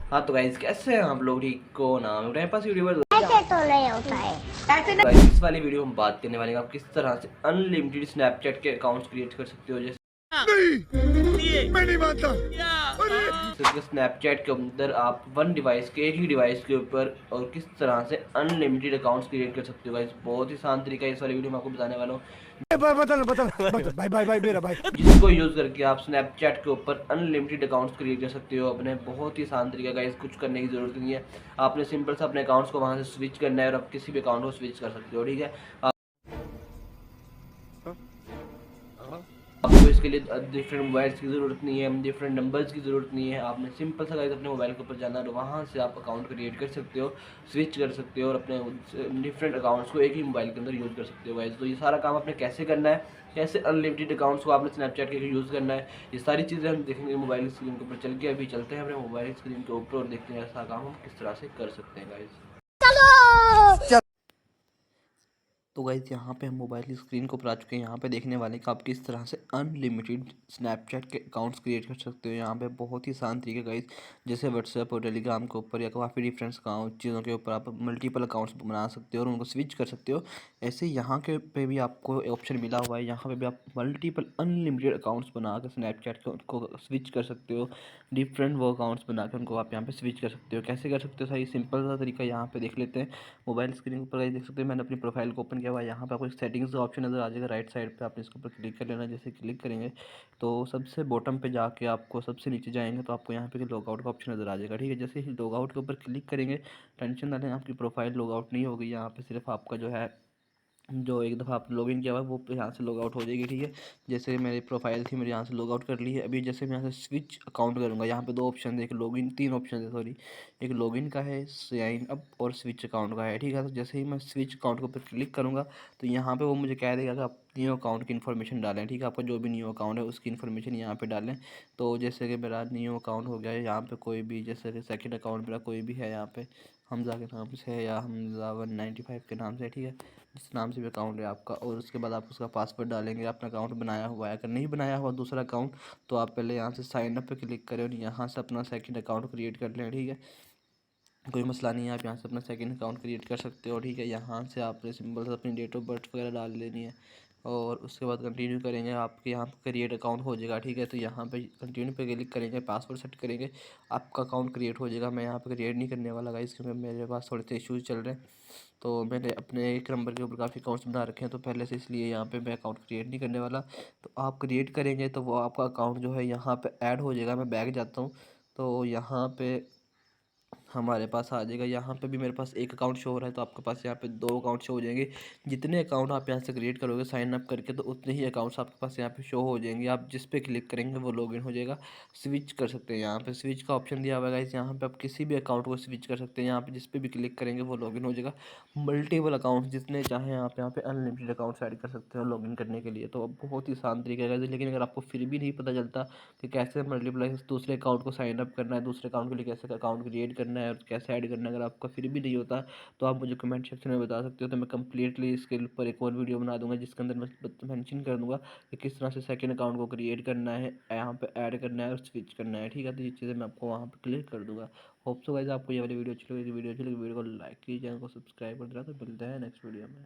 हाँ तो गाइस कैसे हैं आप लोग, ठीक को ना मेरे पास यूट्यूबर ऐसे तो नहीं होता है। ऐसे गाइस इस वाली वीडियो में बात करने वाले हैं आप किस तरह से अनलिमिटेड स्नैपचैट के अकाउंट्स क्रिएट कर सकते हो। जैसे नहीं मैं नहीं मानता। स्नैपचैट के अंदर आप वन डिवाइस के, एक ही डिवाइस के ऊपर और किस तरह से अनलिमिटेड अकाउंट्स क्रिएट कर सकते हो गाइस। बहुत ही आसान तरीका है, इस वाली वीडियो में आपको बताने वाला हूँ बता भाई भाई भाई मेरा भाई। जिसको यूज करके आप स्नैपचैट के ऊपर अनलिमिटेड अकाउंट्स क्रिएट कर सकते हो अपने। बहुत ही आसान तरीका गाइस, कुछ करने की जरूरत नहीं है। आपने सिंपल से अपने अकाउंट्स को वहां से स्विच करना है और आप किसी भी अकाउंट को स्विच कर सकते हो, ठीक है। आपको इसके लिए डिफरेंट मोबाइल्स की ज़रूरत नहीं है, डिफरेंट नंबर्स की ज़रूरत नहीं है। आपने सिंपल सा गाइस अपने मोबाइल के ऊपर जाना है, वहाँ से आप अकाउंट क्रिएट कर सकते हो, स्विच कर सकते हो और अपने डिफरेंट अकाउंट्स को एक ही मोबाइल के अंदर यूज़ कर सकते हो गाइस। तो ये सारा काम आपने कैसे करना है, कैसे अनलिमिटेड अकाउंट्स को आपने स्नैपचैट के यूज़ करना है, ये सारी चीज़ें हम देखेंगे मोबाइल स्क्रीन के ऊपर चल के। अभी चलते हैं अपने मोबाइल स्क्रीन के ऊपर और देखते हैं ऐसा काम हम किस तरह से कर सकते हैं गाइस। तो गाइस यहाँ पे हम मोबाइल की स्क्रीन के ऊपर आ चुके हैं। यहाँ पे देखने वाले कि आप किस तरह से अनलिमिटेड स्नैपचैट के अकाउंट्स क्रिएट कर सकते हो। यहाँ पे बहुत ही आसान तरीके गाइस, जैसे व्हाट्सएप और टेलीग्राम के ऊपर या काफ़ी डिफरेंट अकाउंट चीज़ों के ऊपर आप मल्टीपल अकाउंट्स बना सकते हो और उनको स्विच कर सकते हो। ऐसे यहाँ के पे भी आपको ऑप्शन मिला हुआ है, यहाँ पे भी आप मल्टीपल अनलिमिटेड अकाउंट्स बना कर स्नैपचैट को स्विच कर सकते हो। डिफरेंट वो अकाउंट्स बना कर उनको आप यहाँ पे स्विच कर सकते हो। कैसे कर सकते हो, सही सिंपल सा तरीका यहाँ पे देख लेते हैं। मोबाइल स्क्रीन पर गाइस देख सकते हैं, मैंने अपनी प्रोफाइल को ओपन किया हुआ है। यहाँ पे आपको एक सेटिंग्स का ऑप्शन नजर आ जाएगा राइट साइड पे, आपने इसके ऊपर क्लिक कर लेना है। जैसे क्लिक करेंगे तो सबसे बॉटम पे जाके आपको सबसे नीचे जाएंगे तो आपको यहाँ पे लॉग आउट का ऑप्शन नजर आ जाएगा, ठीक है। जैसे ही लॉग आउट के ऊपर क्लिक करेंगे, टेंशन ना लें, आपकी प्रोफाइल लॉग आउट नहीं होगी। यहाँ पे सिर्फ आपका जो है, जो एक दफ़ा आपने लॉगिन किया हुआ है वो यहाँ से लॉग आउट हो जाएगी, ठीक है। जैसे मेरी प्रोफाइल थी, मेरे यहाँ से लॉग आउट कर ली है। अभी जैसे मैं यहाँ से स्विच अकाउंट करूँगा, यहाँ पे दो ऑप्शन है, एक लॉगिन, तीन ऑप्शन है सॉरी, एक लॉगिन का है, साइन अप और स्विच अकाउंट का है, ठीक है। तो जैसे ही मैं स्विच अकाउंट के ऊपर क्लिक करूँगा तो यहाँ पे वो मुझे कह देगा कि आप न्यू अकाउंट की इन्फॉर्मेशन डालें, ठीक है। आपका जो भी न्यू अकाउंट है उसकी इन्फॉर्मेशन यहाँ पे डालें। तो जैसे कि मेरा न्यू अकाउंट हो गया है, यहाँ पे कोई भी, जैसे कि सेकंड अकाउंट मेरा कोई भी है, यहाँ पे हमज़ा के नाम से है या हमज़ा 195 के नाम से, ठीक है। जिस नाम से भी अकाउंट है आपका, और उसके बाद आप उसका पासवर्ड डालेंगे। अपना अकाउंट बनाया हुआ है, अगर नहीं बनाया हुआ दूसरा अकाउंट तो आप पहले यहाँ से साइन अप पे क्लिक करें और यहाँ से अपना सेकंड अकाउंट क्रिएट कर लें, ठीक है। कोई मसला नहीं है, आप यहाँ से अपना सेकंड अकाउंट क्रिएट कर सकते हो, ठीक है। यहाँ से आपने सिंपल से अपनी डेट ऑफ बर्थ वगैरह डाल लेनी है और उसके बाद कंटिन्यू करेंगे, आपके यहाँ पे क्रिएट अकाउंट हो जाएगा, ठीक है। तो यहाँ पे कंटिन्यू पे क्लिक करेंगे, पासवर्ड सेट करेंगे, आपका अकाउंट क्रिएट हो जाएगा। मैं यहाँ पे क्रिएट नहीं करने वाला गाइस, क्योंकि मेरे पास थोड़े से इश्यूज़ चल रहे हैं। तो मैंने अपने एक नंबर के ऊपर काफ़ी अकाउंट्स बना रखे हैं तो पहले से, इसलिए यहाँ पे मैं अकाउंट क्रिएट नहीं करने वाला। तो आप क्रिएट करेंगे तो वो आपका अकाउंट जो है यहाँ पे ऐड हो जाएगा। मैं बैक जाता हूँ तो यहाँ पे हमारे पास आ जाएगा। यहाँ पे भी मेरे पास एक अकाउंट शो हो रहा है, तो आपके पास यहाँ पे दो अकाउंट शो हो जाएंगे। जितने अकाउंट आप यहाँ से क्रिएट करोगे साइन अप करके, तो उतने ही अकाउंट्स आपके पास यहाँ पे शो हो जाएंगे। आप जिस पे क्लिक करेंगे वो लॉगिन हो जाएगा। स्विच कर सकते हैं, यहाँ पे स्विच का ऑप्शन दिया हुआ है गाइस। यहाँ पे आप किसी भी अकाउंट को स्विच कर सकते हैं। यहाँ पे जिस पे भी क्लिक करेंगे वो लॉगिन हो जाएगा। मल्टीपल अकाउंट जितने चाहें आप यहाँ पे अनलिमिटेड अकाउंट्स ऐड कर सकते हो लॉगिन करने के लिए। तो अब बहुत ही आसान तरीका है गाइस। लेकिन अगर आपको फिर भी नहीं पता चलता कि कैसे मल्टीप्लाई दूसरे अकाउंट को साइन अप करना है, दूसरे अकाउंट के लिए कैसे अकाउंट क्रिएट करना है और कैसे ऐड करना है, अगर आपका फिर भी नहीं होता तो आप मुझे कमेंट सेक्शन में बता सकते हो। तो मैं कंप्लीटली इसके ऊपर एक और वीडियो बना दूंगा जिसके अंदर मैं मेंशन कर दूंगा कि किस तरह से सेकंड अकाउंट को क्रिएट करना है, यहाँ पे ऐड करना है और स्विच करना है, ठीक है। तो ये चीज़ें मैं आपको वहाँ पर क्लियर कर दूंगा। होप सो गाइस आपको ये वाली वीडियो अच्छी लगी। वीडियो अच्छी लगी वीडियो को लाइक कीजिए, चैनल को सब्सक्राइब कर देना। तो मिलते हैं नेक्स्ट वीडियो में।